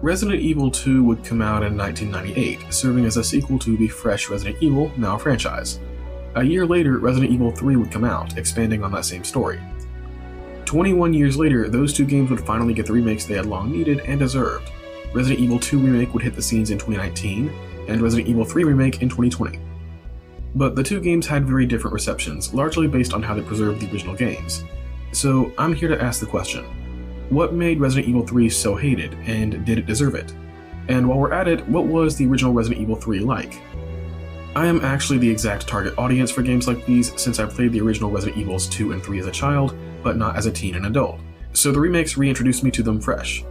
Resident Evil 2 would come out in 1998, serving as a sequel to the fresh Resident Evil, now franchise. A year later, Resident Evil 3 would come out, expanding on that same story. 21 years later, those two games would finally get the remakes they had long needed and deserved. Resident Evil 2 Remake would hit the scenes in 2019, and Resident Evil 3 Remake in 2020. But the two games had very different receptions, largely based on how they preserved the original games. So I'm here to ask the question, what made Resident Evil 3 so hated, and did it deserve it? And while we're at it, what was the original Resident Evil 3 like? I am actually the exact target audience for games like these since I played the original Resident Evils 2 and 3 as a child, but not as a teen and adult, so the remakes reintroduced me to them fresh.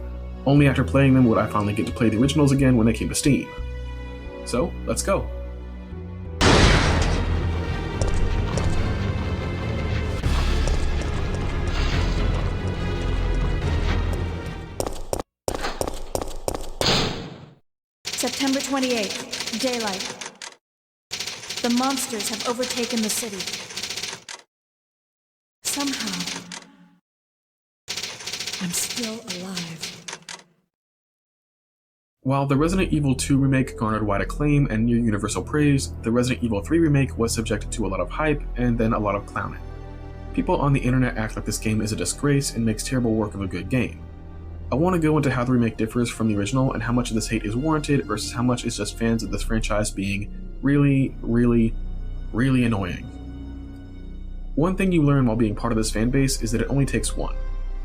Only after playing them would I finally get to play the originals again when they came to Steam. So, let's go. September 28th, daylight. The monsters have overtaken the city. Somehow, I'm still alive. While the Resident Evil 2 remake garnered wide acclaim and near universal praise, the Resident Evil 3 remake was subjected to a lot of hype and then a lot of clowning. People on the internet act like this game is a disgrace and makes terrible work of a good game. I want to go into how the remake differs from the original and how much of this hate is warranted versus how much is just fans of this franchise being really annoying. One thing you learn while being part of this fanbase is that it only takes one.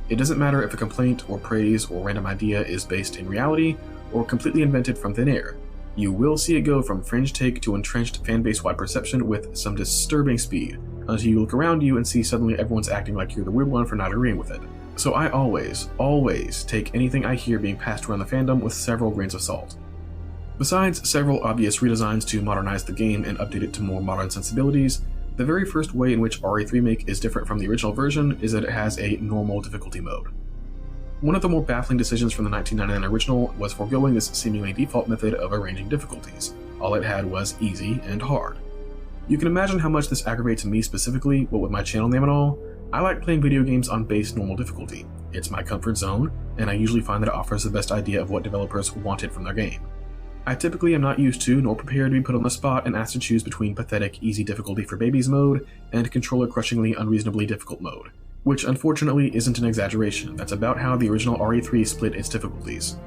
It doesn't matter if a complaint or praise or random idea is based in reality or completely invented from thin air. You will see it go from fringe take to entrenched fanbase-wide perception with some disturbing speed, until you look around you and see suddenly everyone's acting like you're the weird one for not agreeing with it. So I always take anything I hear being passed around the fandom with several grains of salt. Besides several obvious redesigns to modernize the game and update it to more modern sensibilities, the very first way in which RE3 Remake is different from the original version is that it has a normal difficulty mode. One of the more baffling decisions from the 1999 original was foregoing this seemingly default method of arranging difficulties. All it had was easy and hard. You can imagine how much this aggravates me specifically, what with my channel name and all. I like playing video games on base normal difficulty. It's my comfort zone, and I usually find that it offers the best idea of what developers wanted from their game. I typically am not used to nor prepared to be put on the spot and asked to choose between pathetic easy difficulty for babies mode and controller crushingly unreasonably difficult mode, which unfortunately isn't an exaggeration. That's about how the original RE3 split its difficulties.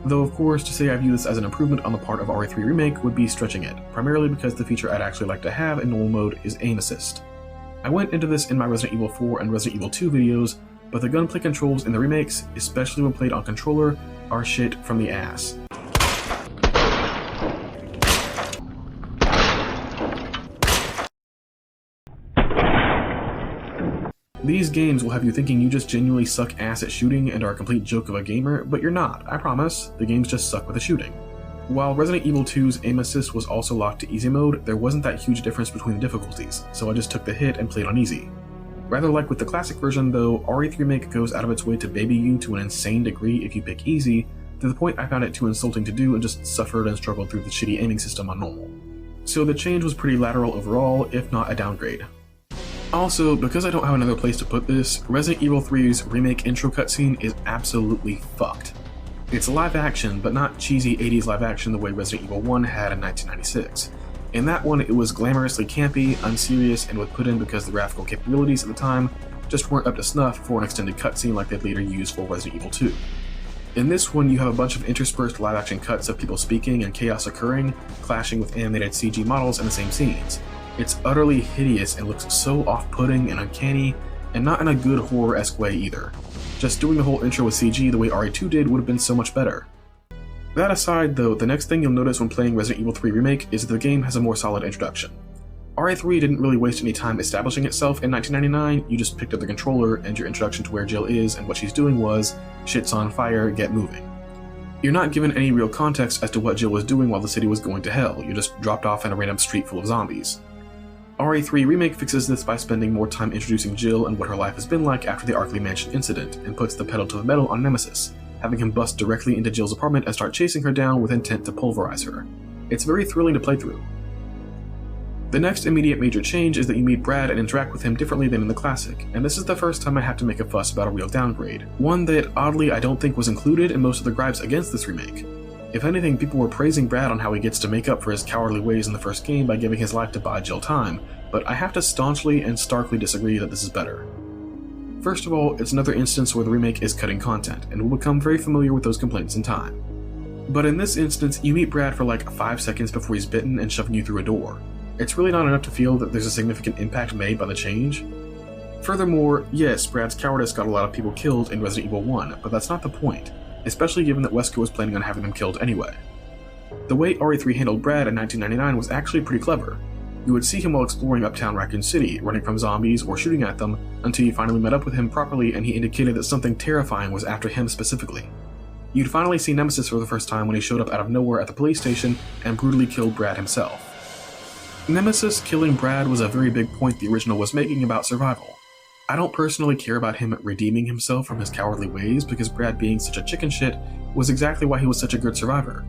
Though of course, to say I view this as an improvement on the part of RE3 Remake would be stretching it, primarily because the feature I'd actually like to have in normal mode is aim assist. I went into this in my Resident Evil 4 and Resident Evil 2 videos, but the gunplay controls in the remakes, especially when played on controller, are shit from the ass. These games will have you thinking you just genuinely suck ass at shooting and are a complete joke of a gamer, but you're not, I promise. The games just suck with the shooting. While Resident Evil 2's aim assist was also locked to easy mode, there wasn't that huge difference between the difficulties, so I just took the hit and played on easy. Rather like with the classic version though, RE3 Remake goes out of its way to baby you to an insane degree if you pick easy, to the point I found it too insulting to do and just suffered and struggled through the shitty aiming system on normal. So the change was pretty lateral overall, if not a downgrade. Also, because I don't have another place to put this, Resident Evil 3's remake intro cutscene is absolutely fucked. It's live action, but not cheesy 80s live action the way Resident Evil 1 had in 1996. In that one, it was glamorously campy, unserious, and was put in because the graphical capabilities at the time just weren't up to snuff for an extended cutscene like they'd later used for Resident Evil 2. In this one, you have a bunch of interspersed live action cuts of people speaking and chaos occurring, clashing with animated CG models in the same scenes. It's utterly hideous and looks so off-putting and uncanny, and not in a good horror-esque way either. Just doing the whole intro with CG the way RE2 did would have been so much better. That aside though, the next thing you'll notice when playing Resident Evil 3 Remake is that the game has a more solid introduction. RE3 didn't really waste any time establishing itself in 1999, you just picked up the controller and your introduction to where Jill is and what she's doing was, shit's on fire, get moving. You're not given any real context as to what Jill was doing while the city was going to hell, you're just dropped off in a random street full of zombies. RE3 Remake fixes this by spending more time introducing Jill and what her life has been like after the Arkley Mansion incident, and puts the pedal to the metal on Nemesis, having him bust directly into Jill's apartment and start chasing her down with intent to pulverize her. It's very thrilling to play through. The next immediate major change is that you meet Brad and interact with him differently than in the classic, and this is the first time I have to make a fuss about a real downgrade, one that oddly I don't think was included in most of the gripes against this remake. If anything, people were praising Brad on how he gets to make up for his cowardly ways in the first game by giving his life to buy Jill time, but I have to staunchly and starkly disagree that this is better. First of all, it's another instance where the remake is cutting content, and we'll become very familiar with those complaints in time. But in this instance, you meet Brad for like 5 seconds before he's bitten and shoving you through a door. It's really not enough to feel that there's a significant impact made by the change. Furthermore, yes, Brad's cowardice got a lot of people killed in Resident Evil 1, but that's not the point, especially given that Wesker was planning on having them killed anyway. The way RE3 handled Brad in 1999 was actually pretty clever. You would see him while exploring Uptown Raccoon City, running from zombies or shooting at them, until you finally met up with him properly and he indicated that something terrifying was after him specifically. You'd finally see Nemesis for the first time when he showed up out of nowhere at the police station and brutally killed Brad himself. Nemesis killing Brad was a very big point the original was making about survival. I don't personally care about him redeeming himself from his cowardly ways because Brad being such a chicken shit was exactly why he was such a good survivor.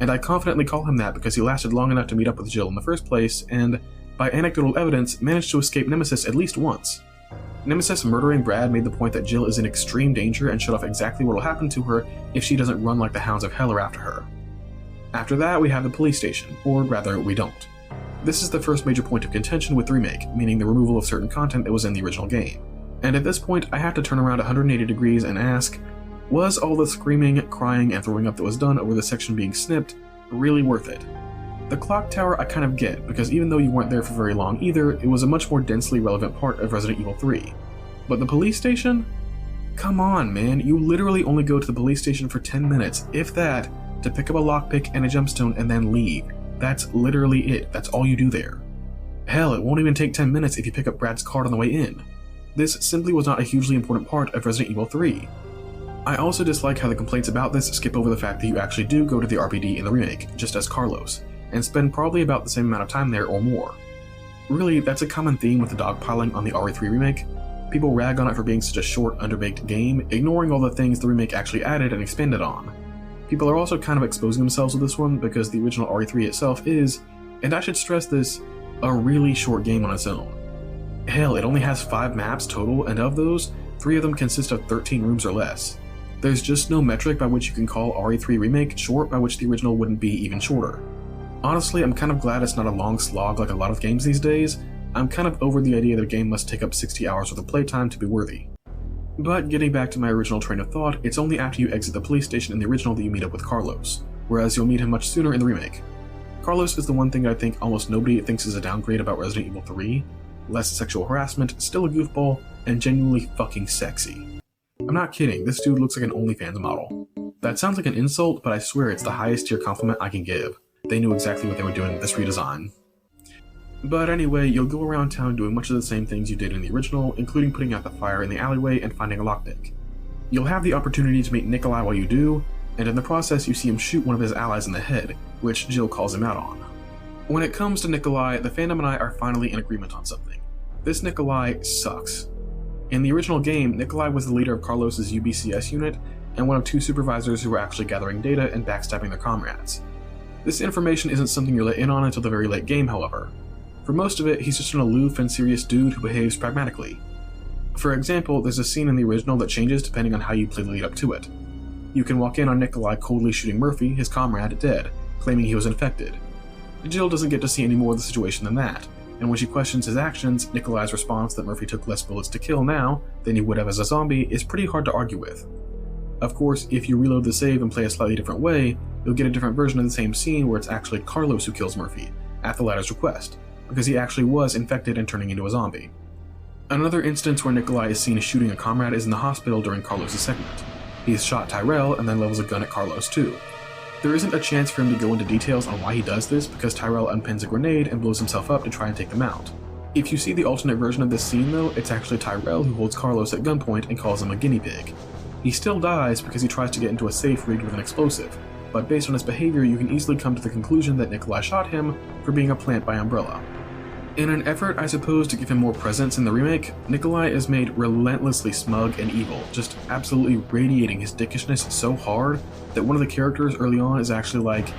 And I confidently call him that because he lasted long enough to meet up with Jill in the first place and, by anecdotal evidence, managed to escape Nemesis at least once. Nemesis murdering Brad made the point that Jill is in extreme danger and showed off exactly what will happen to her if she doesn't run like the hounds of hell are after her. After that, we have the police station, or rather, we don't. This is the first major point of contention with the remake, meaning the removal of certain content that was in the original game. And at this point, I have to turn around 180 degrees and ask, was all the screaming, crying, and throwing up that was done over the section being snipped really worth it? The clock tower I kind of get, because even though you weren't there for very long either, it was a much more densely relevant part of Resident Evil 3. But the police station? Come on, man, you literally only go to the police station for 10 minutes, if that, to pick up a lockpick and a gemstone and then leave. That's literally it. That's all you do there. Hell, it won't even take 10 minutes if you pick up Brad's card on the way in. This simply was not a hugely important part of Resident Evil 3. I also dislike how the complaints about this skip over the fact that you actually do go to the RPD in the remake, just as Carlos, and spend probably about the same amount of time there or more. Really, that's a common theme with the dogpiling on the RE3 remake. People rag on it for being such a short, underbaked game, ignoring all the things the remake actually added and expanded on. People are also kind of exposing themselves with this one because the original RE3 itself is, and I should stress this, a really short game on its own. Hell, it only has 5 maps total, and of those, 3 of them consist of 13 rooms or less. There's just no metric by which you can call RE3 Remake short by which the original wouldn't be even shorter. Honestly, I'm kind of glad it's not a long slog like a lot of games these days. I'm kind of over the idea that a game must take up 60 hours worth of playtime to be worthy. But getting back to my original train of thought, it's only after you exit the police station in the original that you meet up with Carlos, whereas you'll meet him much sooner in the remake. Carlos is the one thing I think almost nobody thinks is a downgrade about Resident Evil 3. Less sexual harassment, still a goofball, and genuinely fucking sexy. I'm not kidding, this dude looks like an OnlyFans model. That sounds like an insult, but I swear it's the highest tier compliment I can give. They knew exactly what they were doing with this redesign. But anyway, you'll go around town doing much of the same things you did in the original, including putting out the fire in the alleyway and finding a lockpick. You'll have the opportunity to meet Nikolai while you do, and in the process you see him shoot one of his allies in the head, which Jill calls him out on. When it comes to Nikolai, the fandom and I are finally in agreement on something. This Nikolai sucks. In the original game, Nikolai was the leader of Carlos's UBCS unit, and one of 2 supervisors who were actually gathering data and backstabbing their comrades. This information isn't something you're let in on until the very late game, however. For most of it, he's just an aloof and serious dude who behaves pragmatically. For example, there's a scene in the original that changes depending on how you play the lead up to it. You can walk in on Nikolai coldly shooting Murphy, his comrade, dead, claiming he was infected. Jill doesn't get to see any more of the situation than that, and when she questions his actions, Nikolai's response that Murphy took less bullets to kill now than he would have as a zombie is pretty hard to argue with. Of course, if you reload the save and play a slightly different way, you'll get a different version of the same scene where it's actually Carlos who kills Murphy, at the latter's request, because he actually was infected and turning into a zombie. Another instance where Nikolai is seen shooting a comrade is in the hospital during Carlos' segment. He's shot Tyrell and then levels a gun at Carlos too. There isn't a chance for him to go into details on why he does this because Tyrell unpins a grenade and blows himself up to try and take them out. If you see the alternate version of this scene though, it's actually Tyrell who holds Carlos at gunpoint and calls him a guinea pig. He still dies because he tries to get into a safe rigged with an explosive, but based on his behavior you can easily come to the conclusion that Nikolai shot him for being a plant by Umbrella. In an effort, I suppose, to give him more presence in the remake, Nikolai is made relentlessly smug and evil, just absolutely radiating his dickishness so hard that one of the characters early on is actually like,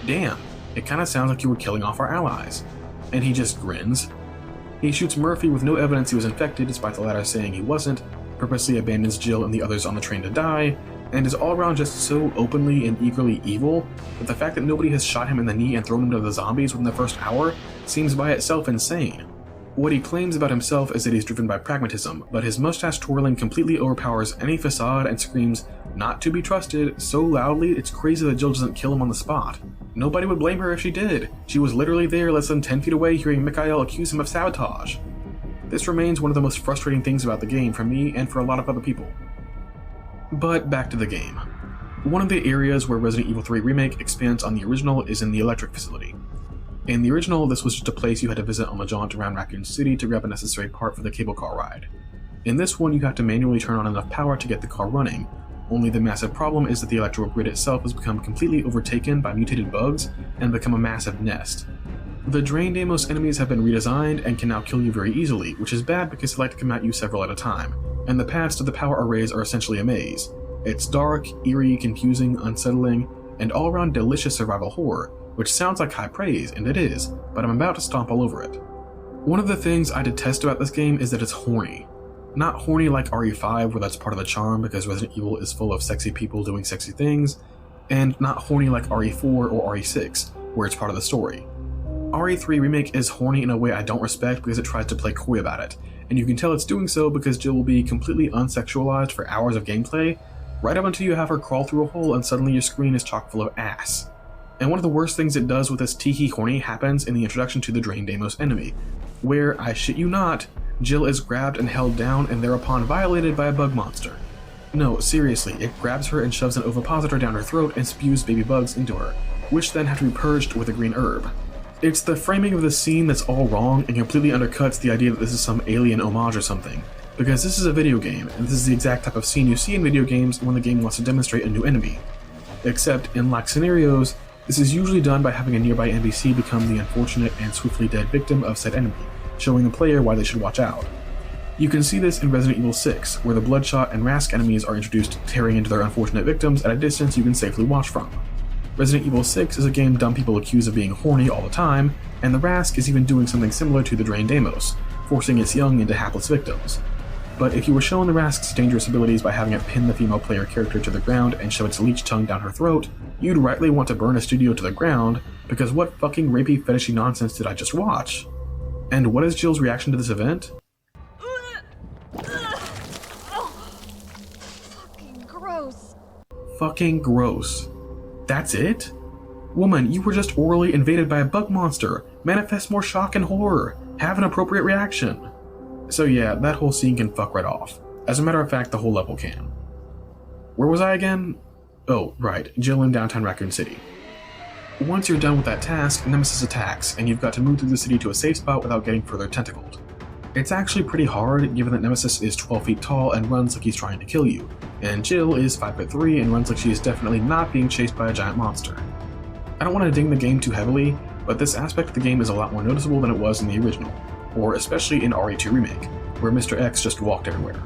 damn, it kinda sounds like you were killing off our allies. and he just grins. He shoots Murphy with no evidence he was infected despite the latter saying he wasn't, purposely abandons Jill and the others on the train to die, and is all around just so openly and eagerly evil that the fact that nobody has shot him in the knee and thrown him to the zombies within the first hour seems by itself insane. What he claims about himself is that he's driven by pragmatism, but his mustache twirling completely overpowers any facade and screams "not to be trusted" so loudly it's crazy that Jill doesn't kill him on the spot. Nobody would blame her if she did. She was literally there less than 10 feet away hearing Mikhail accuse him of sabotage. This remains one of the most frustrating things about the game for me and for a lot of other people. But back to the game. One of the areas where Resident Evil 3 Remake expands on the original is in the electric facility. In the original, this was just a place you had to visit on the jaunt around Raccoon City to grab a necessary part for the cable car ride. In this one, you have to manually turn on enough power to get the car running, only the massive problem is that the electrical grid itself has become completely overtaken by mutated bugs and become a massive nest. The Drain Deimos enemies have been redesigned and can now kill you very easily, which is bad because they like to come at you several at a time, and the paths to the power arrays are essentially a maze. It's dark, eerie, confusing, unsettling, and all-around delicious survival horror, which sounds like high praise, and it is, but I'm about to stomp all over it. One of the things I detest about this game is that it's horny. Not horny like RE5, where that's part of the charm because Resident Evil is full of sexy people doing sexy things, and not horny like RE4 or RE6, where it's part of the story. RE3 Remake is horny in a way I don't respect because it tries to play coy about it, and you can tell it's doing so because Jill will be completely unsexualized for hours of gameplay, right up until you have her crawl through a hole and suddenly your screen is chock full of ass. And one of the worst things it does with this tiki horny happens in the introduction to the Drain Deimos enemy, where, I shit you not, Jill is grabbed and held down and thereupon violated by a bug monster. No, seriously, it grabs her and shoves an ovipositor down her throat and spews baby bugs into her, which then have to be purged with a green herb. It's the framing of the scene that's all wrong and completely undercuts the idea that this is some alien homage or something, because this is a video game, and this is the exact type of scene you see in video games when the game wants to demonstrate a new enemy. Except, in like scenarios, this is usually done by having a nearby NPC become the unfortunate and swiftly dead victim of said enemy, showing the player why they should watch out. You can see this in Resident Evil 6, where the Bloodshot and Rask enemies are introduced tearing into their unfortunate victims at a distance you can safely watch from. Resident Evil 6 is a game dumb people accuse of being horny all the time, and the Rask is even doing something similar to the Drain Deimos, forcing its young into hapless victims. But if you were shown the Rask's dangerous abilities by having it pin the female player character to the ground and shove its leech tongue down her throat, you'd rightly want to burn a studio to the ground, because what fucking rapey fetishy nonsense did I just watch? And what is Jill's reaction to this event? Fucking gross. Fucking gross. That's it? Woman, you were just orally invaded by a bug monster. Manifest more shock and horror. Have an appropriate reaction. So yeah, that whole scene can fuck right off. As a matter of fact, the whole level can. Where was I again? Oh, right, Jill in downtown Raccoon City. Once you're done with that task, Nemesis attacks, and you've got to move through the city to a safe spot without getting further tentacled. It's actually pretty hard, given that Nemesis is 12 feet tall and runs like he's trying to kill you, and Jill is 5'3" and runs like she is definitely not being chased by a giant monster. I don't want to ding the game too heavily, but this aspect of the game is a lot more noticeable than it was in the original, or especially in RE2 Remake, where Mr. X just walked everywhere.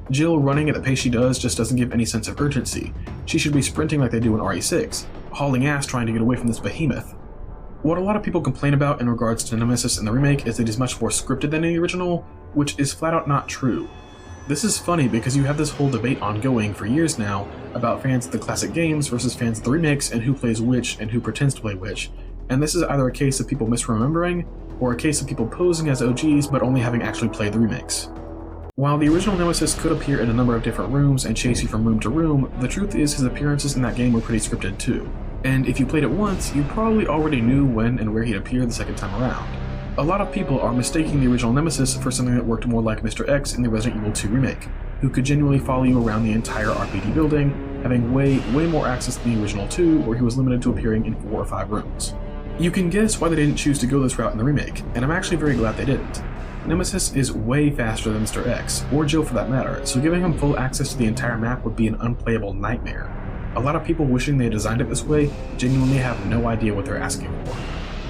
Jill running at the pace she does just doesn't give any sense of urgency. She should be sprinting like they do in RE6, hauling ass trying to get away from this behemoth. What a lot of people complain about in regards to Nemesis in the remake is that he's much more scripted than in the original, which is flat out not true. This is funny because you have this whole debate ongoing for years now about fans of the classic games versus fans of the remakes and who plays which and who pretends to play which, and this is either a case of people misremembering or a case of people posing as OGs but only having actually played the remakes. While the original Nemesis could appear in a number of different rooms and chase you from room to room, the truth is his appearances in that game were pretty scripted too. And if you played it once, you probably already knew when and where he'd appear the second time around. A lot of people are mistaking the original Nemesis for something that worked more like Mr. X in the Resident Evil 2 remake, who could genuinely follow you around the entire RPD building, having way more access than the original 2, where he was limited to appearing in 4 or 5 rooms. You can guess why they didn't choose to go this route in the remake, and I'm actually very glad they didn't. Nemesis is way faster than Mr. X, or Jill for that matter, so giving him full access to the entire map would be an unplayable nightmare. A lot of people wishing they designed it this way genuinely have no idea what they're asking for.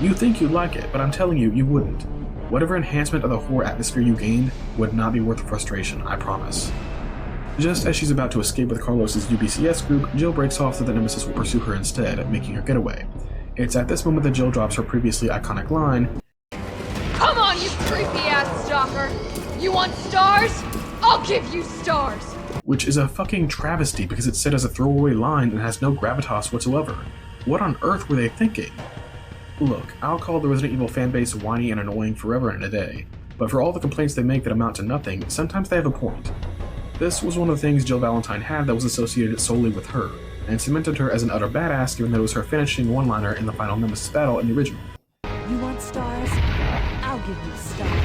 You think you'd like it, but I'm telling you, you wouldn't. Whatever enhancement of the horror atmosphere you gained would not be worth the frustration, I promise. Just as she's about to escape with Carlos's UBCS group, Jill breaks off so that Nemesis will pursue her instead, making her getaway. It's at this moment that Jill drops her previously iconic line, sucker! You want stars? I'll give you stars! Which is a fucking travesty because it's said as a throwaway line and has no gravitas whatsoever. What on earth were they thinking? Look, I'll call the Resident Evil fanbase whiny and annoying forever and a day, but for all the complaints they make that amount to nothing, sometimes they have a point. This was one of the things Jill Valentine had that was associated solely with her, and cemented her as an utter badass given that it was her finishing one-liner in the final Nemesis battle in the original. You want stars? I'll give you stars.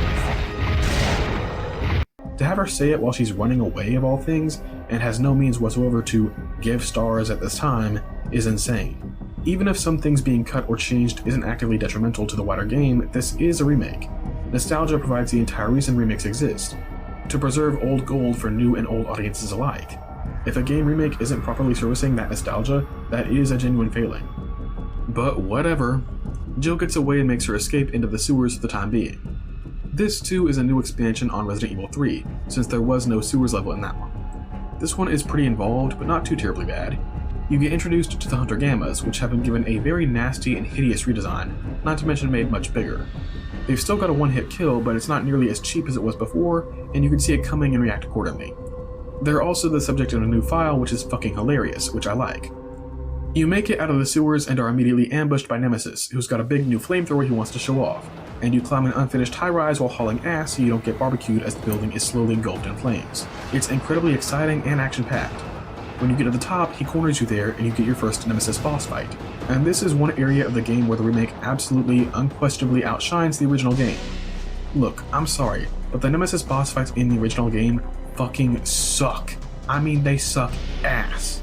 To have her say it while she's running away of all things, and has no means whatsoever to give stars at this time, is insane. Even if some things being cut or changed isn't actively detrimental to the wider game, this is a remake. Nostalgia provides the entire reason remakes exist, to preserve old gold for new and old audiences alike. If a game remake isn't properly servicing that nostalgia, that is a genuine failing. But whatever. Jill gets away and makes her escape into the sewers for the time being. This too is a new expansion on Resident Evil 3, since there was no sewers level in that one. This one is pretty involved, but not too terribly bad. You get introduced to the Hunter Gammas, which have been given a very nasty and hideous redesign, not to mention made much bigger. They've still got a one-hit kill, but it's not nearly as cheap as it was before, and you can see it coming and react accordingly. They're also the subject of a new file, which is fucking hilarious, which I like. You make it out of the sewers and are immediately ambushed by Nemesis, who's got a big new flamethrower he wants to show off, and you climb an unfinished high-rise while hauling ass so you don't get barbecued as the building is slowly engulfed in flames. It's incredibly exciting and action-packed. When you get to the top, he corners you there and you get your first Nemesis boss fight. And this is one area of the game where the remake absolutely, unquestionably outshines the original game. Look, I'm sorry, but the Nemesis boss fights in the original game fucking suck. I mean, they suck ass.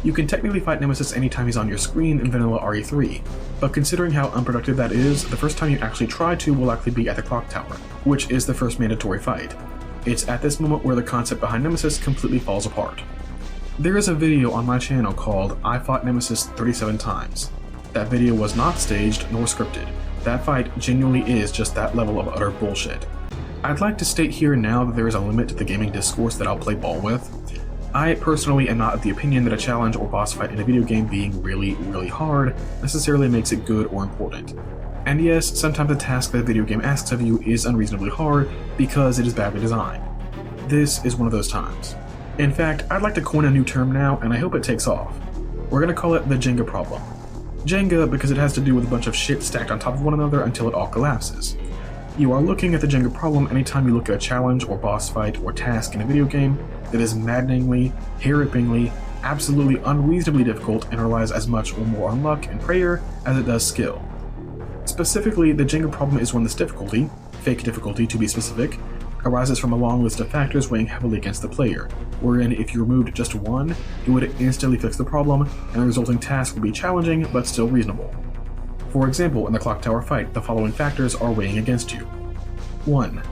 You can technically fight Nemesis anytime he's on your screen in vanilla RE3, but considering how unproductive that is, the first time you actually try to will likely be at the clock tower, which is the first mandatory fight. It's at this moment where the concept behind Nemesis completely falls apart. There is a video on my channel called I Fought Nemesis 37 Times. That video was not staged nor scripted. That fight genuinely is just that level of utter bullshit. I'd like to state here and now that there is a limit to the gaming discourse that I'll play ball with. I personally am not of the opinion that a challenge or boss fight in a video game being really, really hard necessarily makes it good or important. And yes, sometimes the task that a video game asks of you is unreasonably hard because it is badly designed. This is one of those times. In fact, I'd like to coin a new term now, and I hope it takes off. We're gonna call it the Jenga problem. Jenga because it has to do with a bunch of shit stacked on top of one another until it all collapses. You are looking at the Jenga problem anytime you look at a challenge or boss fight or task in a video game that is maddeningly, hair-rippingly, absolutely unreasonably difficult and relies as much or more on luck and prayer as it does skill. Specifically, the Jenga problem is when this difficulty, fake difficulty to be specific, arises from a long list of factors weighing heavily against the player, wherein if you removed just one, it would instantly fix the problem, and the resulting task would be challenging but still reasonable. For example, in the clock tower fight, the following factors are weighing against you. 1.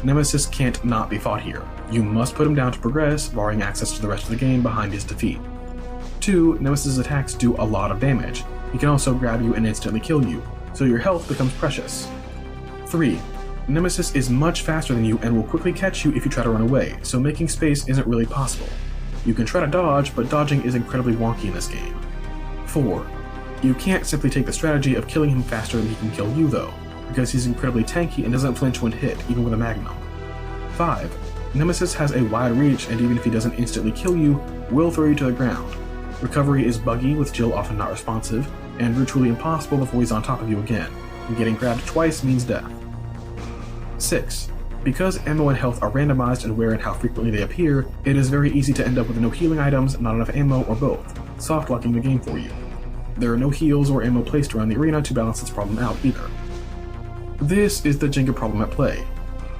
Nemesis can't not be fought here. You must put him down to progress, barring access to the rest of the game behind his defeat. 2. Nemesis' attacks do a lot of damage. He can also grab you and instantly kill you, so your health becomes precious. 3. Nemesis is much faster than you and will quickly catch you if you try to run away, so making space isn't really possible. You can try to dodge, but dodging is incredibly wonky in this game. 4. You can't simply take the strategy of killing him faster than he can kill you though, because he's incredibly tanky and doesn't flinch when hit, even with a magnum. 5. Nemesis has a wide reach and even if he doesn't instantly kill you, will throw you to the ground. Recovery is buggy with Jill often not responsive, and virtually impossible before he's on top of you again, and getting grabbed twice means death. 6. Because ammo and health are randomized and where and how frequently they appear, it is very easy to end up with no healing items, not enough ammo, or both, soft-locking the game for you. There are no heals or ammo placed around the arena to balance this problem out either. This is the Jenga problem at play.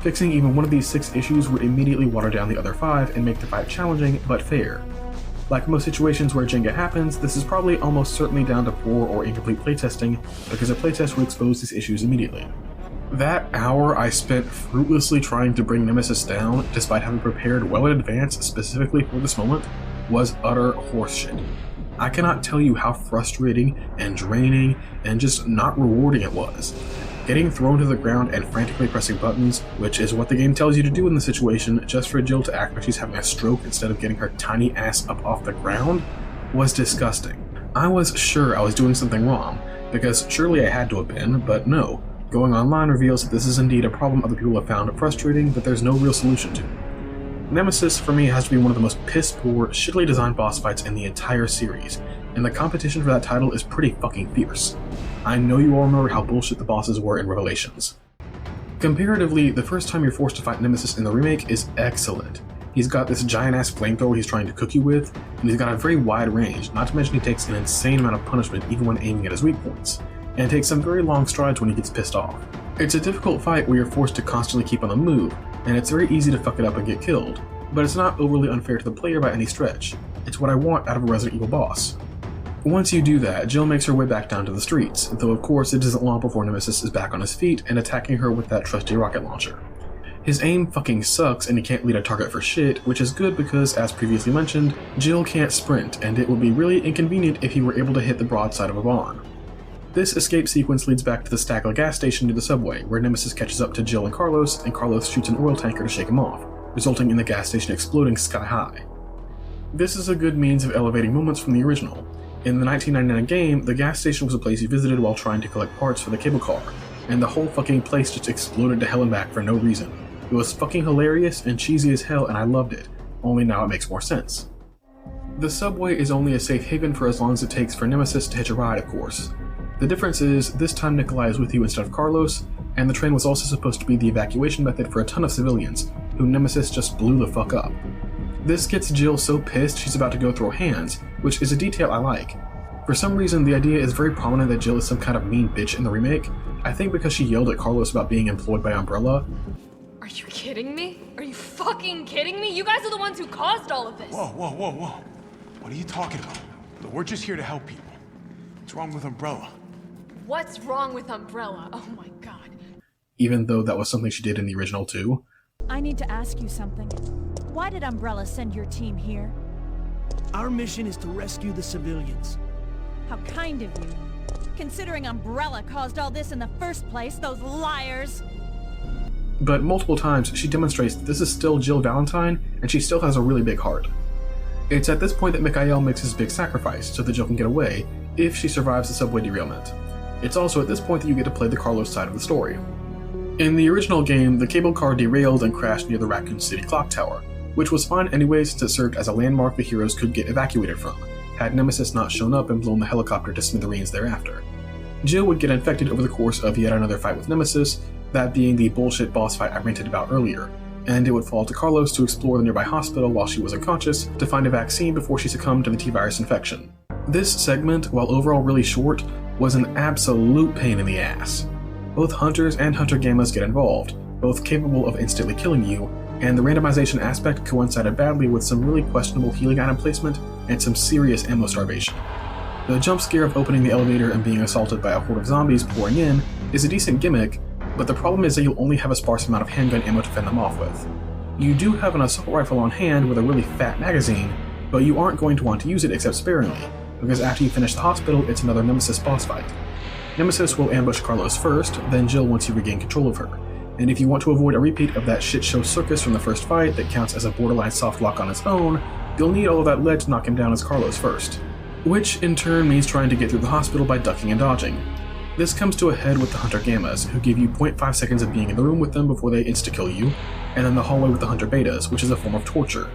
Fixing even one of these 6 issues would immediately water down the other 5 and make the fight challenging, but fair. Like most situations where Jenga happens, this is probably almost certainly down to poor or incomplete playtesting, because a playtest would expose these issues immediately. That hour I spent fruitlessly trying to bring Nemesis down, despite having prepared well in advance specifically for this moment, was utter horseshit. I cannot tell you how frustrating and draining and just not rewarding it was. Getting thrown to the ground and frantically pressing buttons, which is what the game tells you to do in the situation just for Jill to act like she's having a stroke instead of getting her tiny ass up off the ground, was disgusting. I was sure I was doing something wrong, because surely I had to have been, but no. Going online reveals that this is indeed a problem other people have found frustrating, but there's no real solution to. Nemesis, for me, has to be one of the most piss-poor, shittily designed boss fights in the entire series, and the competition for that title is pretty fucking fierce. I know you all remember how bullshit the bosses were in Revelations. Comparatively, the first time you're forced to fight Nemesis in the remake is excellent. He's got this giant-ass flamethrower he's trying to cook you with, and he's got a very wide range, not to mention he takes an insane amount of punishment even when aiming at his weak points, and takes some very long strides when he gets pissed off. It's a difficult fight where you're forced to constantly keep on the move, and it's very easy to fuck it up and get killed, but it's not overly unfair to the player by any stretch. It's what I want out of a Resident Evil boss. Once you do that, Jill makes her way back down to the streets, though of course it isn't long before Nemesis is back on his feet and attacking her with that trusty rocket launcher. His aim fucking sucks and he can't lead a target for shit, which is good because, as previously mentioned, Jill can't sprint, and it would be really inconvenient if he were able to hit the broadside of a barn. This escape sequence leads back to the Stagla gas station near the subway, where Nemesis catches up to Jill and Carlos shoots an oil tanker to shake him off, resulting in the gas station exploding sky high. This is a good means of elevating moments from the original. In the 1999 game, the gas station was a place you visited while trying to collect parts for the cable car, and the whole fucking place just exploded to hell and back for no reason. It was fucking hilarious and cheesy as hell, and I loved it, only now it makes more sense. The subway is only a safe haven for as long as it takes for Nemesis to hitch a ride, of course. The difference is, this time Nikolai is with you instead of Carlos, and the train was also supposed to be the evacuation method for a ton of civilians, who Nemesis just blew the fuck up. This gets Jill so pissed she's about to go throw hands, which is a detail I like. For some reason, the idea is very prominent that Jill is some kind of mean bitch in the remake, I think because she yelled at Carlos about being employed by Umbrella. Are you kidding me? Are you fucking kidding me? You guys are the ones who caused all of this! Whoa. What are you talking about? Look, we're just here to help people. What's wrong with Umbrella? What's wrong with Umbrella? Oh my god. Even though that was something she did in the original too. I need to ask you something. Why did Umbrella send your team here? Our mission is to rescue the civilians. How kind of you. Considering Umbrella caused all this in the first place, those liars! But multiple times, she demonstrates that this is still Jill Valentine, and she still has a really big heart. It's at this point that Mikhail makes his big sacrifice so that Jill can get away, if she survives the subway derailment. It's also at this point that you get to play the Carlos side of the story. In the original game, the cable car derailed and crashed near the Raccoon City clock tower, which was fine anyway since it served as a landmark the heroes could get evacuated from, had Nemesis not shown up and blown the helicopter to smithereens thereafter. Jill would get infected over the course of yet another fight with Nemesis, that being the bullshit boss fight I ranted about earlier, and it would fall to Carlos to explore the nearby hospital while she was unconscious to find a vaccine before she succumbed to the T-virus infection. This segment, while overall really short, was an absolute pain in the ass. Both hunters and hunter gammas get involved, both capable of instantly killing you, and the randomization aspect coincided badly with some really questionable healing item placement and some serious ammo starvation. The jump scare of opening the elevator and being assaulted by a horde of zombies pouring in is a decent gimmick, but the problem is that you'll only have a sparse amount of handgun ammo to fend them off with. You do have an assault rifle on hand with a really fat magazine, but you aren't going to want to use it except sparingly, because after you finish the hospital, it's another Nemesis boss fight. Nemesis will ambush Carlos first, then Jill once you regain control of her, and if you want to avoid a repeat of that shit show circus from the first fight that counts as a borderline soft lock on its own, you'll need all of that lead to knock him down as Carlos first. Which in turn means trying to get through the hospital by ducking and dodging. This comes to a head with the Hunter Gammas, who give you 0.5 seconds of being in the room with them before they insta-kill you, and then the hallway with the Hunter Betas, which is a form of torture.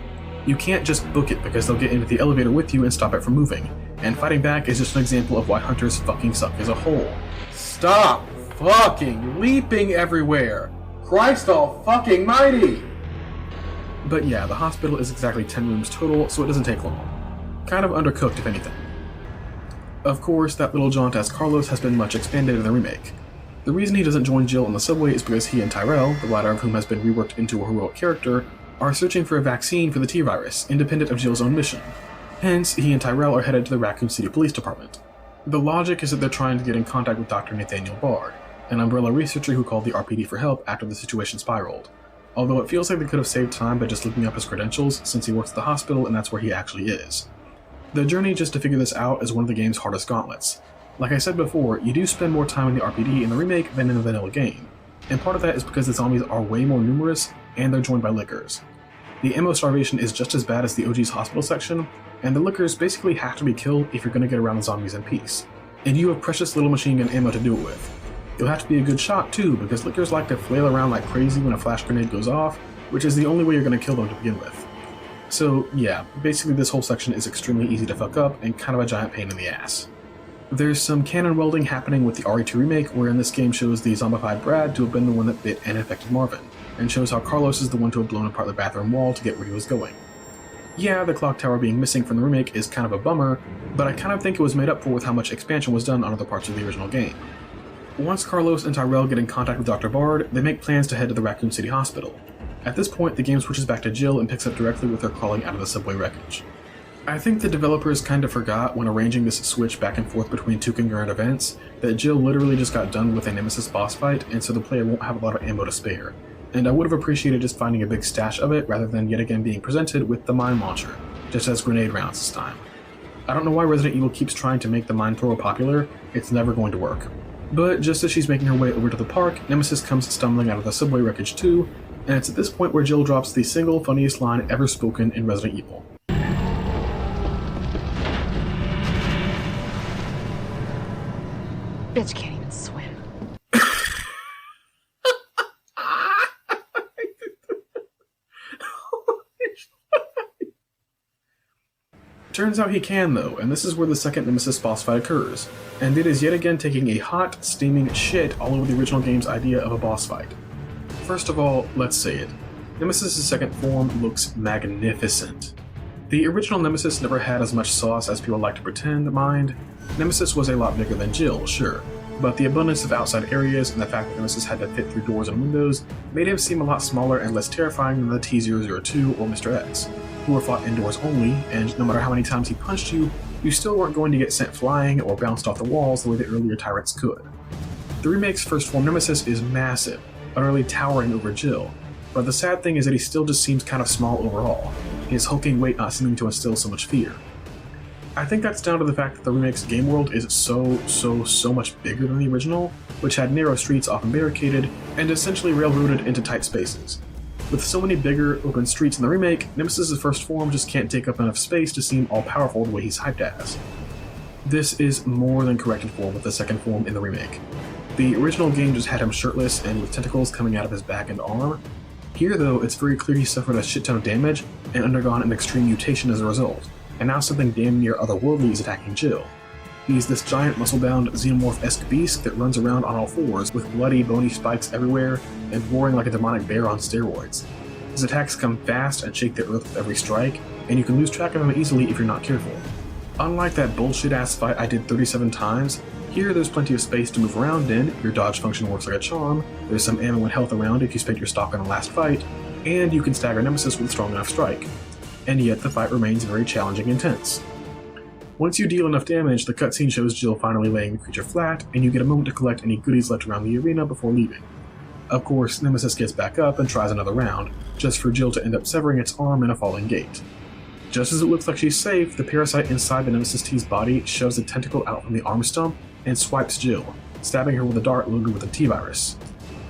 You can't just book it because they'll get into the elevator with you and stop it from moving, and fighting back is just an example of why Hunters fucking suck as a whole. Stop fucking leaping everywhere! Christ all fucking mighty! But yeah, the hospital is exactly 10 rooms total, so it doesn't take long. Kind of undercooked if anything. Of course, that little jaunt as Carlos has been much expanded in the remake. The reason he doesn't join Jill on the subway is because he and Tyrell, the latter of whom has been reworked into a heroic character, are searching for a vaccine for the T-virus, independent of Jill's own mission. Hence, he and Tyrell are headed to the Raccoon City Police Department. The logic is that they're trying to get in contact with Dr. Nathaniel Bard, an Umbrella researcher who called the RPD for help after the situation spiraled. Although it feels like they could have saved time by just looking up his credentials, since he works at the hospital and that's where he actually is. The journey just to figure this out is one of the game's hardest gauntlets. Like I said before, you do spend more time in the RPD in the remake than in the vanilla game, and part of that is because the zombies are way more numerous and they're joined by lickers. The ammo starvation is just as bad as the OG's hospital section, and the lickers basically have to be killed if you're going to get around the zombies in peace, and you have precious little machine gun ammo to do it with. You'll have to be a good shot too, because lickers like to flail around like crazy when a flash grenade goes off, which is the only way you're going to kill them to begin with. So yeah, basically this whole section is extremely easy to fuck up and kind of a giant pain in the ass. There's some canon welding happening with the RE2 remake, wherein this game shows the zombified Brad to have been the one that bit and infected Marvin, and shows how Carlos is the one to have blown apart the bathroom wall to get where he was going. Yeah, the clock tower being missing from the remake is kind of a bummer, but I kind of think it was made up for with how much expansion was done on other parts of the original game. Once Carlos and Tyrell get in contact with Dr. Bard, they make plans to head to the Raccoon City Hospital. At this point, the game switches back to Jill and picks up directly with her crawling out of the subway wreckage. I think the developers kind of forgot when arranging this switch back and forth between two concurrent events that Jill literally just got done with a Nemesis boss fight, and so the player won't have a lot of ammo to spare. And I would have appreciated just finding a big stash of it rather than yet again being presented with the mine launcher, just as grenade rounds this time. I don't know why Resident Evil keeps trying to make the mine thrower popular, it's never going to work. But just as she's making her way over to the park, Nemesis comes stumbling out of the subway wreckage too, and it's at this point where Jill drops the single funniest line ever spoken in Resident Evil. Bitch can't even swim. Turns out he can though, and this is where the second Nemesis boss fight occurs, and it is yet again taking a hot, steaming shit all over the original game's idea of a boss fight. First of all, let's say it. Nemesis' second form looks magnificent. The original Nemesis never had as much sauce as people like to pretend, mind. Nemesis was a lot bigger than Jill, sure, but the abundance of outside areas and the fact that Nemesis had to fit through doors and windows made him seem a lot smaller and less terrifying than the T-002 or Mr. X, who were fought indoors only, and no matter how many times he punched you, you still weren't going to get sent flying or bounced off the walls the way the earlier tyrants could. The remake's first form Nemesis is massive, utterly towering over Jill, but the sad thing is that he still just seems kind of small overall, his hulking weight not seeming to instill so much fear. I think that's down to the fact that the remake's game world is so much bigger than the original, which had narrow streets often barricaded, and essentially railroaded into tight spaces. With so many bigger, open streets in the remake, Nemesis' first form just can't take up enough space to seem all-powerful the way he's hyped as. This is more than corrected for with the second form in the remake. The original game just had him shirtless and with tentacles coming out of his back and arm. Here though, it's very clear he suffered a shit ton of damage and undergone an extreme mutation as a result, and now something damn near otherworldly is attacking Jill. He's this giant muscle-bound xenomorph-esque beast that runs around on all fours with bloody, bony spikes everywhere and roaring like a demonic bear on steroids. His attacks come fast and shake the earth with every strike, and you can lose track of him easily if you're not careful. Unlike that bullshit-ass fight I did 37 times, here there's plenty of space to move around in, your dodge function works like a charm, there's some ammo and health around if you spent your stock on the last fight, and you can stagger Nemesis with a strong enough strike. And yet the fight remains very challenging and tense. Once you deal enough damage, the cutscene shows Jill finally laying the creature flat, and you get a moment to collect any goodies left around the arena before leaving. Of course, Nemesis gets back up and tries another round, just for Jill to end up severing its arm in a falling gate. Just as it looks like she's safe, the parasite inside the Nemesis-T's body shoves a tentacle out from the arm stump and swipes Jill, stabbing her with a dart loaded with a T-virus.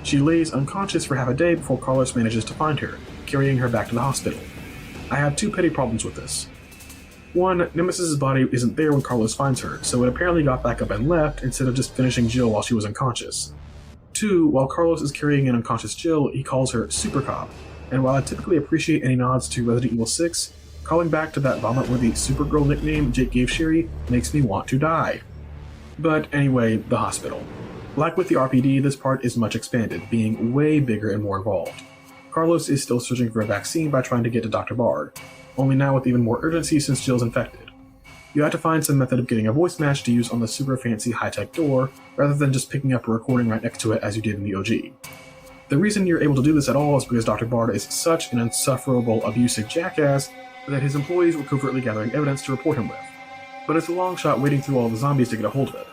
She lays unconscious for half a day before Carlos manages to find her, carrying her back to the hospital. I have two petty problems with this. One, Nemesis' body isn't there when Carlos finds her, so it apparently got back up and left instead of just finishing Jill while she was unconscious. Two, while Carlos is carrying an unconscious Jill, he calls her Super Cop, and while I typically appreciate any nods to Resident Evil 6, calling back to that vomit-worthy Supergirl nickname Jake gave Sherry makes me want to die. But anyway, the hospital. Like with the RPD, this part is much expanded, being way bigger and more involved. Carlos is still searching for a vaccine by trying to get to Dr. Bard, only now with even more urgency since Jill's infected. You have to find some method of getting a voice match to use on the super fancy high-tech door, rather than just picking up a recording right next to it as you did in the OG. The reason you're able to do this at all is because Dr. Bard is such an insufferable, abusive jackass that his employees were covertly gathering evidence to report him with. But it's a long shot waiting through all the zombies to get a hold of it.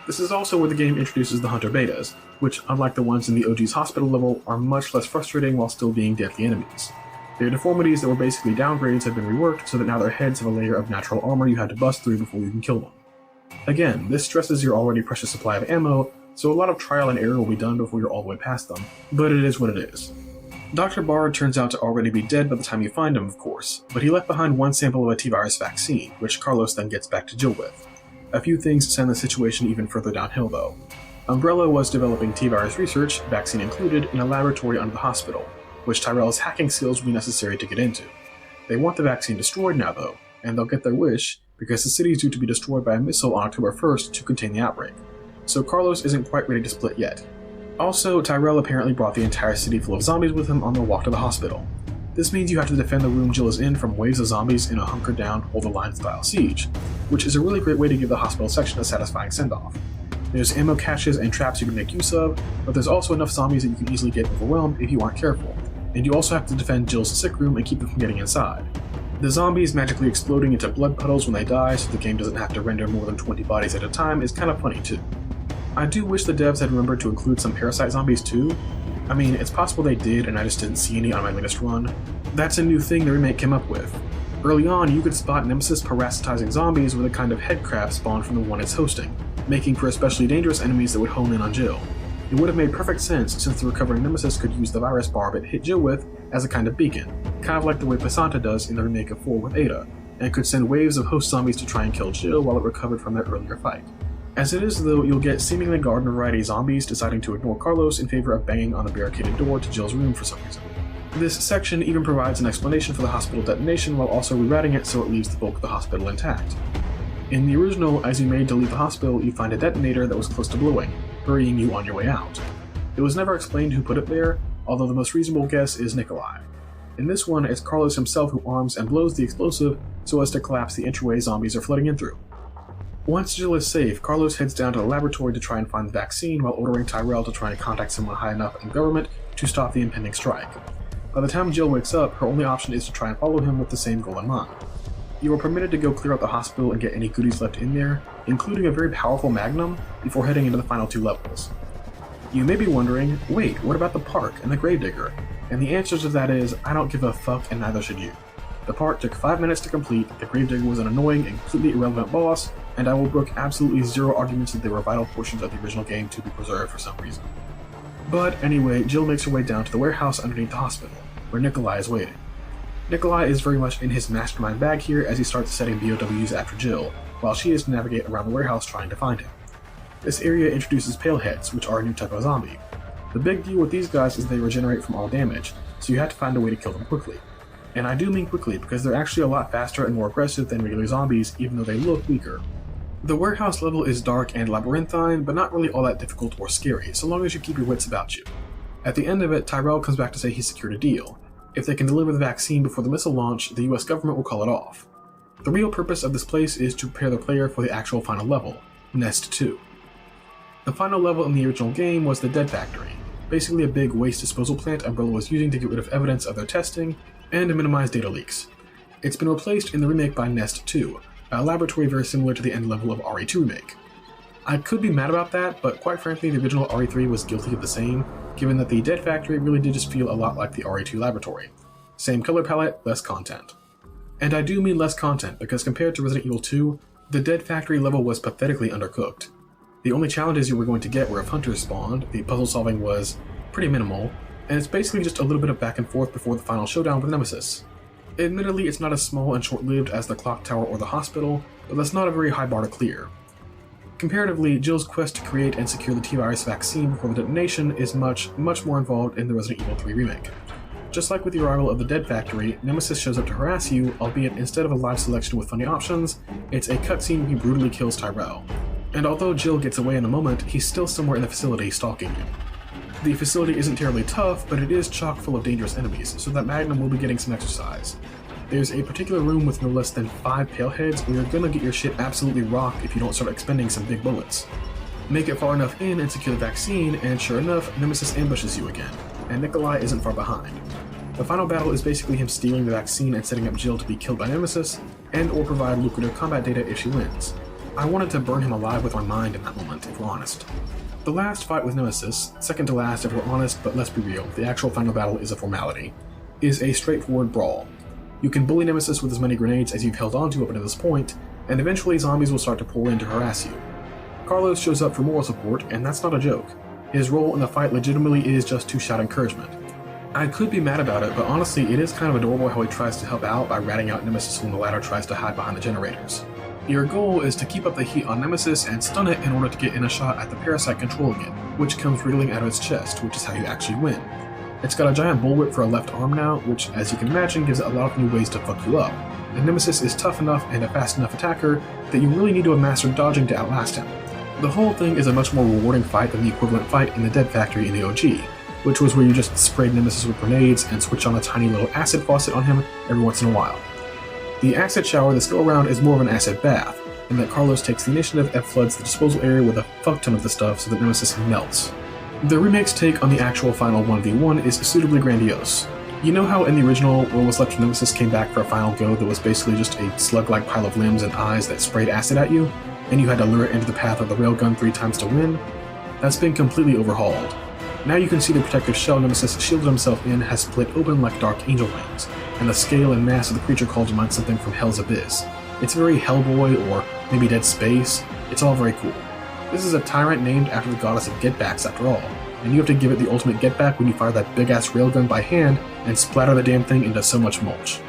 This is also where the game introduces the Hunter Betas, which, unlike the ones in the OG's hospital level, are much less frustrating while still being deadly enemies. Their deformities that were basically downgrades have been reworked so that now their heads have a layer of natural armor you had to bust through before you can kill them. Again, this stresses your already precious supply of ammo, so a lot of trial and error will be done before you're all the way past them, but it is what it is. Dr. Bard turns out to already be dead by the time you find him, of course, but he left behind one sample of a T-virus vaccine, which Carlos then gets back to Jill with. A few things send the situation even further downhill, though. Umbrella was developing T-virus research, vaccine included, in a laboratory under the hospital, which Tyrell's hacking skills will be necessary to get into. They want the vaccine destroyed now though, and they'll get their wish because the city is due to be destroyed by a missile on October 1st to contain the outbreak, so Carlos isn't quite ready to split yet. Also, Tyrell apparently brought the entire city full of zombies with him on their walk to the hospital. This means you have to defend the room Jill is in from waves of zombies in a hunker-down, hold-the-line style siege, which is a really great way to give the hospital section a satisfying send-off. There's ammo caches and traps you can make use of, but there's also enough zombies that you can easily get overwhelmed if you aren't careful, and you also have to defend Jill's sick room and keep them from getting inside. The zombies magically exploding into blood puddles when they die so the game doesn't have to render more than 20 bodies at a time is kind of funny too. I do wish the devs had remembered to include some parasite zombies too. I mean, it's possible they did and I just didn't see any on my latest run. That's a new thing the remake came up with. Early on, you could spot Nemesis parasitizing zombies with a kind of head crab spawned from the one it's hosting, making for especially dangerous enemies that would hone in on Jill. It would have made perfect sense since the recovering Nemesis could use the virus barb it hit Jill with as a kind of beacon, kind of like the way Pasanta does in the remake of 4 with Ada, and could send waves of host zombies to try and kill Jill while it recovered from their earlier fight. As it is though, you'll get seemingly garden variety zombies deciding to ignore Carlos in favor of banging on a barricaded door to Jill's room for some reason. This section even provides an explanation for the hospital detonation while also rewriting it so it leaves the bulk of the hospital intact. In the original, as you made to leave the hospital, you find a detonator that was close to blowing, hurrying you on your way out. It was never explained who put it there, although the most reasonable guess is Nikolai. In this one, it's Carlos himself who arms and blows the explosive so as to collapse the entryway zombies are flooding in through. Once Jill is safe, Carlos heads down to the laboratory to try and find the vaccine while ordering Tyrell to try and contact someone high enough in government to stop the impending strike. By the time Jill wakes up, her only option is to try and follow him with the same goal in mind. You are permitted to go clear out the hospital and get any goodies left in there, including a very powerful magnum, before heading into the final 2 levels. You may be wondering, wait, what about the park and the gravedigger? And the answer to that is, I don't give a fuck and neither should you. The park took 5 minutes to complete, the gravedigger was an annoying and completely irrelevant boss, and I will brook absolutely zero arguments that they were vital portions of the original game to be preserved for some reason. But anyway, Jill makes her way down to the warehouse underneath the hospital, where Nikolai is waiting. Nikolai is very much in his mastermind bag here as he starts setting BOWs after Jill, while she is to navigate around the warehouse trying to find him. This area introduces paleheads, which are a new type of zombie. The big deal with these guys is they regenerate from all damage, so you have to find a way to kill them quickly. And I do mean quickly because they're actually a lot faster and more aggressive than regular zombies, even though they look weaker. The warehouse level is dark and labyrinthine, but not really all that difficult or scary, so long as you keep your wits about you. At the end of it, Tyrell comes back to say he's secured a deal. If they can deliver the vaccine before the missile launch, the US government will call it off. The real purpose of this place is to prepare the player for the actual final level, Nest-2. The final level in the original game was the Dead Factory, basically a big waste disposal plant Umbrella was using to get rid of evidence of their testing and to minimize data leaks. It's been replaced in the remake by Nest-2, a laboratory very similar to the end level of RE2 Remake. I could be mad about that, but quite frankly the original RE3 was guilty of the same, given that the Dead Factory really did just feel a lot like the RE2 laboratory. Same color palette, less content. And I do mean less content, because compared to Resident Evil 2, the Dead Factory level was pathetically undercooked. The only challenges you were going to get were if hunters spawned, the puzzle solving was pretty minimal, and it's basically just a little bit of back and forth before the final showdown with Nemesis. Admittedly, it's not as small and short-lived as the clock tower or the hospital, but that's not a very high bar to clear. Comparatively, Jill's quest to create and secure the T-virus vaccine before the detonation is much more involved in the Resident Evil 3 remake. Just like with the arrival of the Dead Factory, Nemesis shows up to harass you, albeit instead of a live selection with funny options, it's a cutscene where he brutally kills Tyrell. And although Jill gets away in a moment, he's still somewhere in the facility stalking you. The facility isn't terribly tough, but it is chock full of dangerous enemies, so that Magnum will be getting some exercise. There's a particular room with no less than 5 paleheads where you're gonna get your shit absolutely rocked if you don't start expending some big bullets. Make it far enough in and secure the vaccine, and sure enough, Nemesis ambushes you again, and Nikolai isn't far behind. The final battle is basically him stealing the vaccine and setting up Jill to be killed by Nemesis, and or provide lucrative combat data if she wins. I wanted to burn him alive with my mind in that moment, if we're honest. The last fight with Nemesis, second to last if we're honest, but let's be real, the actual final battle is a formality, is a straightforward brawl. You can bully Nemesis with as many grenades as you've held onto up to this point, and eventually zombies will start to pour in to harass you. Carlos shows up for moral support, and that's not a joke. His role in the fight legitimately is just to shout encouragement. I could be mad about it, but honestly it is kind of adorable how he tries to help out by ratting out Nemesis when the latter tries to hide behind the generators. Your goal is to keep up the heat on Nemesis and stun it in order to get in a shot at the parasite controlling it, which comes wriggling out of its chest, which is how you actually win. It's got a giant bullwhip for a left arm now, which, as you can imagine, gives it a lot of new ways to fuck you up. And Nemesis is tough enough and a fast enough attacker that you really need to have mastered dodging to outlast him. The whole thing is a much more rewarding fight than the equivalent fight in the Dead Factory in the OG, which was where you just sprayed Nemesis with grenades and switched on a tiny little acid faucet on him every once in a while. The acid shower this go around is more of an acid bath, in that Carlos takes the initiative and floods the disposal area with a fuck ton of the stuff so that Nemesis melts. The remake's take on the actual final 1v1 is suitably grandiose. You know how in the original, what was left of Nemesis came back for a final go that was basically just a slug-like pile of limbs and eyes that sprayed acid at you, and you had to lure it into the path of the railgun 3 times to win? That's been completely overhauled. Now you can see the protective shell Nemesis shielded himself in has split open like dark angel wings, and the scale and mass of the creature called to mind something from Hell's Abyss. It's very Hellboy, or maybe Dead Space. It's all very cool. This is a tyrant named after the goddess of getbacks after all, and you have to give it the ultimate getback when you fire that big-ass railgun by hand and splatter the damn thing into so much mulch.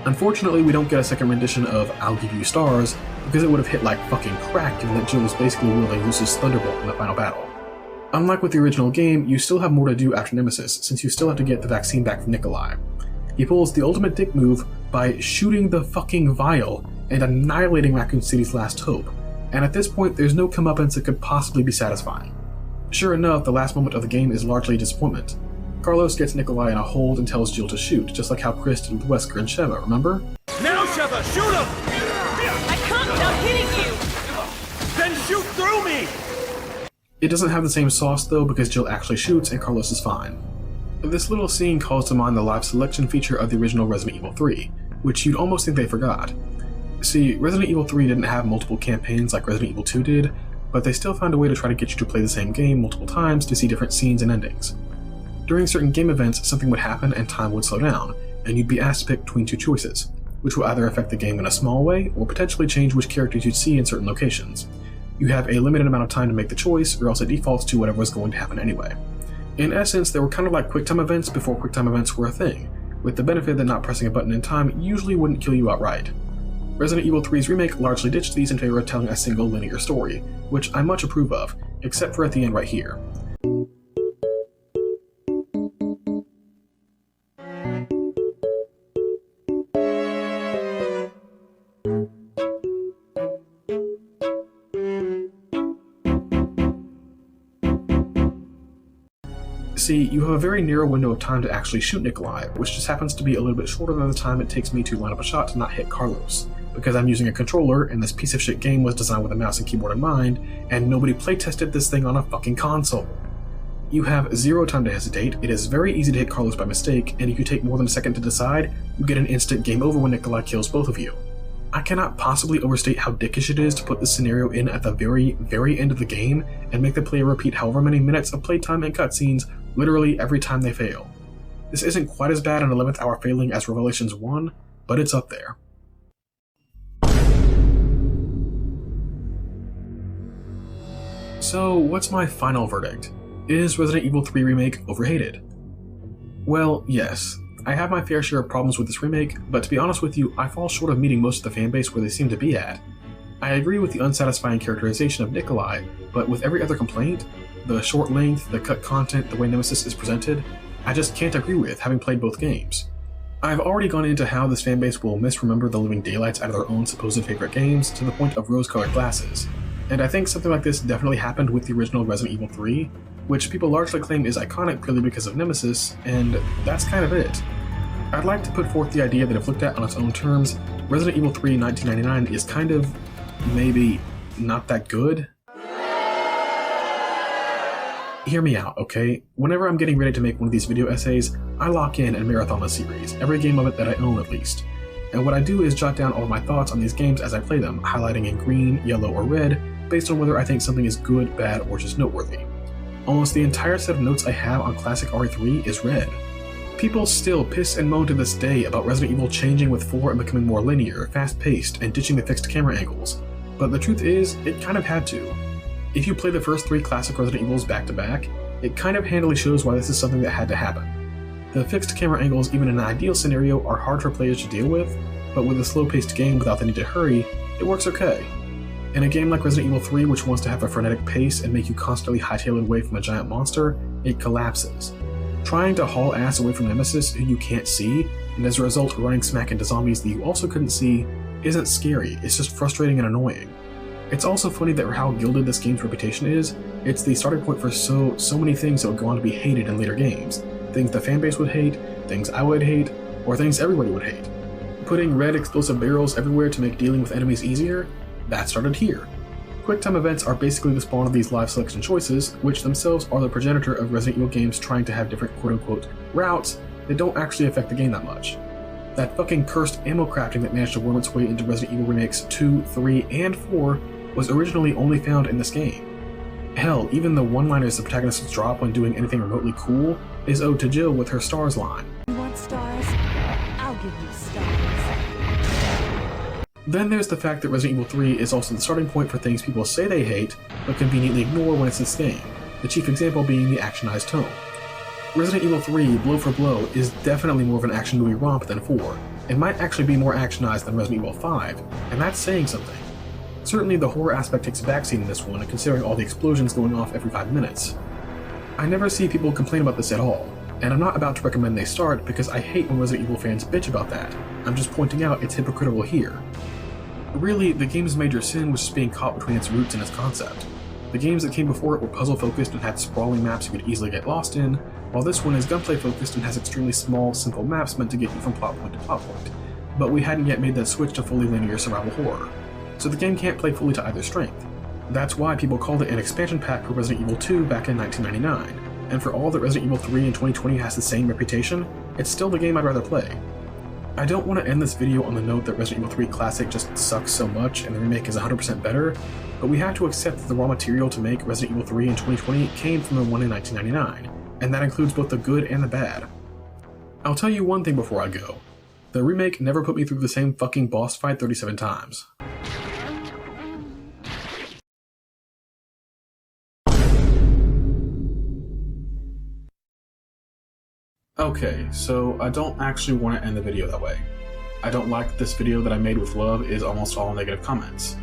Unfortunately, we don't get a second rendition of I'll Give You Stars, because it would have hit like fucking crack given that Jill was basically wielding Zeus's thunderbolt in the final battle. Unlike with the original game, you still have more to do after Nemesis, since you still have to get the vaccine back from Nikolai. He pulls the ultimate dick move by shooting the fucking vial and annihilating Raccoon City's last hope, and at this point there's no comeuppance that could possibly be satisfying. Sure enough, the last moment of the game is largely a disappointment. Carlos gets Nikolai in a hold and tells Jill to shoot, just like how Chris did with Wesker and Sheva, remember? Now, Sheva, shoot him! I can't without hitting you! Then shoot through me! It doesn't have the same sauce though, because Jill actually shoots and Carlos is fine. This little scene calls to mind the live selection feature of the original Resident Evil 3, which you'd almost think they forgot. See, Resident Evil 3 didn't have multiple campaigns like Resident Evil 2 did, but they still found a way to try to get you to play the same game multiple times to see different scenes and endings. During certain game events, something would happen and time would slow down, and you'd be asked to pick between 2 choices, which will either affect the game in a small way or potentially change which characters you'd see in certain locations. You have a limited amount of time to make the choice, or else it defaults to whatever was going to happen anyway. In essence, they were kind of like QuickTime events before QuickTime events were a thing, with the benefit that not pressing a button in time usually wouldn't kill you outright. Resident Evil 3's remake largely ditched these in favor of telling a single linear story, which I much approve of, except for at the end right here. See, you have a very narrow window of time to actually shoot Nikolai, which just happens to be a little bit shorter than the time it takes me to line up a shot to not hit Carlos, because I'm using a controller and this piece of shit game was designed with a mouse and keyboard in mind, and nobody playtested this thing on a fucking console. You have 0 time to hesitate, it is very easy to hit Carlos by mistake, and if you take more than a second to decide, you get an instant game over when Nikolai kills both of you. I cannot possibly overstate how dickish it is to put this scenario in at the very, very end of the game and make the player repeat however many minutes of playtime and cutscenes literally every time they fail. This isn't quite as bad an 11th hour failing as Revelations 1, but it's up there. So, what's my final verdict? Is Resident Evil 3 Remake overhated? Well, yes. I have my fair share of problems with this remake, but to be honest with you, I fall short of meeting most of the fanbase where they seem to be at. I agree with the unsatisfying characterization of Nikolai, but with every other complaint, the short length, the cut content, the way Nemesis is presented, I just can't agree with, having played both games. I've already gone into how this fanbase will misremember the living daylights out of their own supposed favorite games to the point of rose-colored glasses, and I think something like this definitely happened with the original Resident Evil 3, which people largely claim is iconic purely because of Nemesis, and that's kind of it. I'd like to put forth the idea that if looked at on its own terms, Resident Evil 3 1999 is kind of, maybe, not that good. Hear me out, okay? Whenever I'm getting ready to make one of these video essays, I lock in and marathon the series, every game of it that I own at least. And what I do is jot down all of my thoughts on these games as I play them, highlighting in green, yellow, or red, based on whether I think something is good, bad, or just noteworthy. Almost the entire set of notes I have on classic RE3 is red. People still piss and moan to this day about Resident Evil changing with 4 and becoming more linear, fast-paced, and ditching the fixed camera angles, but the truth is, it kind of had to. If you play the first 3 classic Resident Evils back-to-back, it kind of handily shows why this is something that had to happen. The fixed camera angles, even in an ideal scenario, are hard for players to deal with, but with a slow-paced game without the need to hurry, It works okay. In a game like Resident Evil 3, which wants to have a frenetic pace and make you constantly hightail it away from a giant monster, it collapses. Trying to haul ass away from Nemesis, who you can't see, and as a result running smack into zombies that you also couldn't see, isn't scary, it's just frustrating and annoying. It's also funny that for how gilded this game's reputation is, it's the starting point for so many things that would go on to be hated in later games. Things the fanbase would hate, things I would hate, or things everybody would hate. Putting red explosive barrels everywhere to make dealing with enemies easier? That started here. QuickTime events are basically the spawn of these live selection choices, which themselves are the progenitor of Resident Evil games trying to have different quote-unquote routes that don't actually affect the game that much. That fucking cursed ammo crafting that managed to worm its way into Resident Evil remakes 2, 3, and 4 was originally only found in this game. Hell, even the one-liners the protagonists drop when doing anything remotely cool is owed to Jill with her stars line. You want stars? I'll give you stars. Then there's the fact that Resident Evil 3 is also the starting point for things people say they hate, but conveniently ignore when it's this game, the chief example being the actionized tone. Resident Evil 3, blow for blow, is definitely more of an action movie romp than 4, and might actually be more actionized than Resident Evil 5, and that's saying something. Certainly the horror aspect takes a backseat in this one, considering all the explosions going off every 5 minutes. I never see people complain about this at all, and I'm not about to recommend they start because I hate when Resident Evil fans bitch about that. I'm just pointing out it's hypocritical here. Really, the game's major sin was just being caught between its roots and its concept. The games that came before it were puzzle-focused and had sprawling maps you could easily get lost in, while this one is gunplay-focused and has extremely small, simple maps meant to get you from plot point to plot point. But we hadn't yet made that switch to fully linear survival horror, so the game can't play fully to either strength. That's why people called it an expansion pack for Resident Evil 2 back in 1999, and for all that Resident Evil 3 in 2020 has the same reputation, it's still the game I'd rather play. I don't want to end this video on the note that Resident Evil 3 Classic just sucks so much and the remake is 100% better, but we have to accept that the raw material to make Resident Evil 3 in 2020 came from the one in 1999, and that includes both the good and the bad. I'll tell you one thing before I go. The remake never put me through the same fucking boss fight 37 times. Okay, so I don't actually want to end the video that way. I don't like that this video that I made with love is almost all negative comments.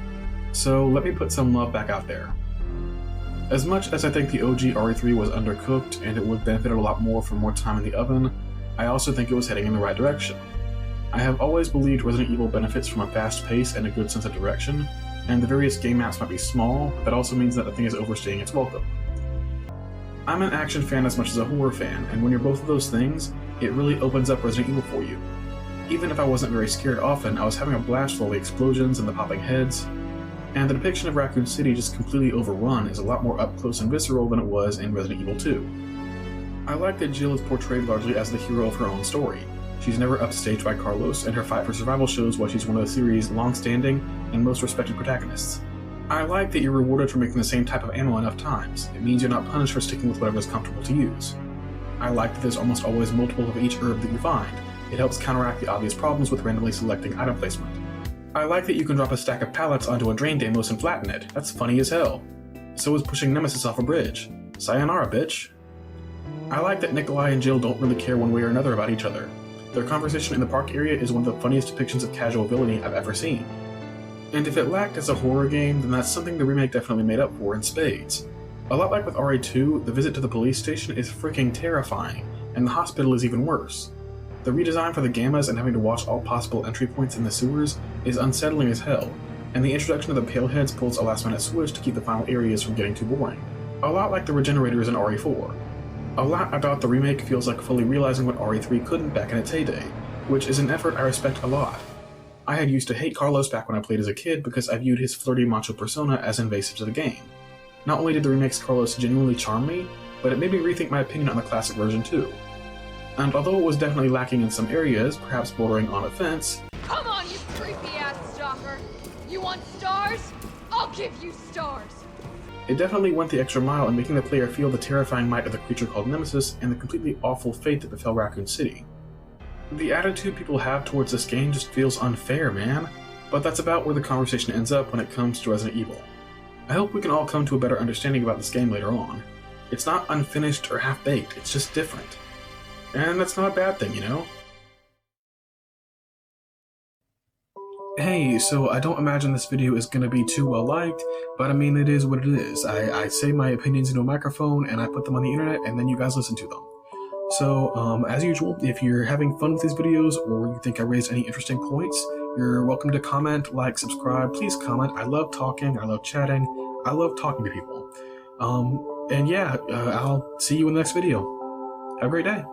So let me put some love back out there. As much as I think the OG RE3 was undercooked and it would benefit a lot more from more time in the oven, I also think it was heading in the right direction. I have always believed Resident Evil benefits from a fast pace and a good sense of direction, and the various game maps might be small, but that also means that nothing is overstaying its welcome. I'm an action fan as much as a horror fan, and when you're both of those things, it really opens up Resident Evil for you. Even if I wasn't very scared often, I was having a blast with all the explosions and the popping heads, and the depiction of Raccoon City just completely overrun is a lot more up close and visceral than it was in Resident Evil 2. I like that Jill is portrayed largely as the hero of her own story. She's never upstaged by Carlos, and her fight for survival shows why she's one of the series' long-standing and most respected protagonists. I like that you're rewarded for making the same type of ammo enough times. It means you're not punished for sticking with whatever is comfortable to use. I like that there's almost always multiple of each herb that you find. It helps counteract the obvious problems with randomly selecting item placement. I like that you can drop a stack of pallets onto a drain Deimos and flatten it. That's funny as hell. So is pushing Nemesis off a bridge. Sayonara, bitch. I like that Nikolai and Jill don't really care one way or another about each other. Their conversation in the park area is one of the funniest depictions of casual villainy I've ever seen. And if it lacked as a horror game, then that's something the remake definitely made up for in spades. A lot like with RE2, the visit to the police station is freaking terrifying, and the hospital is even worse. The redesign for the Gammas and having to watch all possible entry points in the sewers is unsettling as hell, and the introduction of the Paleheads pulls a last-minute switch to keep the final areas from getting too boring. A lot like the Regenerators in RE4. A lot about the remake feels like fully realizing what RE3 couldn't back in its heyday, which is an effort I respect a lot. I had used to hate Carlos back when I played as a kid because I viewed his flirty macho persona as invasive to the game. Not only did the remake's Carlos genuinely charm me, but it made me rethink my opinion on the classic version too. And although it was definitely lacking in some areas, perhaps bordering on offense, Come on, you creepy-ass stalker! You want stars? I'll give you stars! it definitely went the extra mile in making the player feel the terrifying might of the creature called Nemesis and the completely awful fate that befell Raccoon City. The attitude people have towards this game just feels unfair, man, but that's about where the conversation ends up when it comes to Resident Evil. I hope we can all come to a better understanding about this game later on. It's not unfinished or half-baked, it's just different. And that's not a bad thing, you know? Hey, so I don't imagine this video is going to be too well liked, but I mean, it is what it is. I say my opinions into a microphone and I put them on the internet and then you guys listen to them. So, as usual, if you're having fun with these videos or you think I raised any interesting points, you're welcome to comment, like, subscribe. Please comment. I love talking. I love chatting. I love talking to people. And yeah, I'll see you in the next video. Have a great day.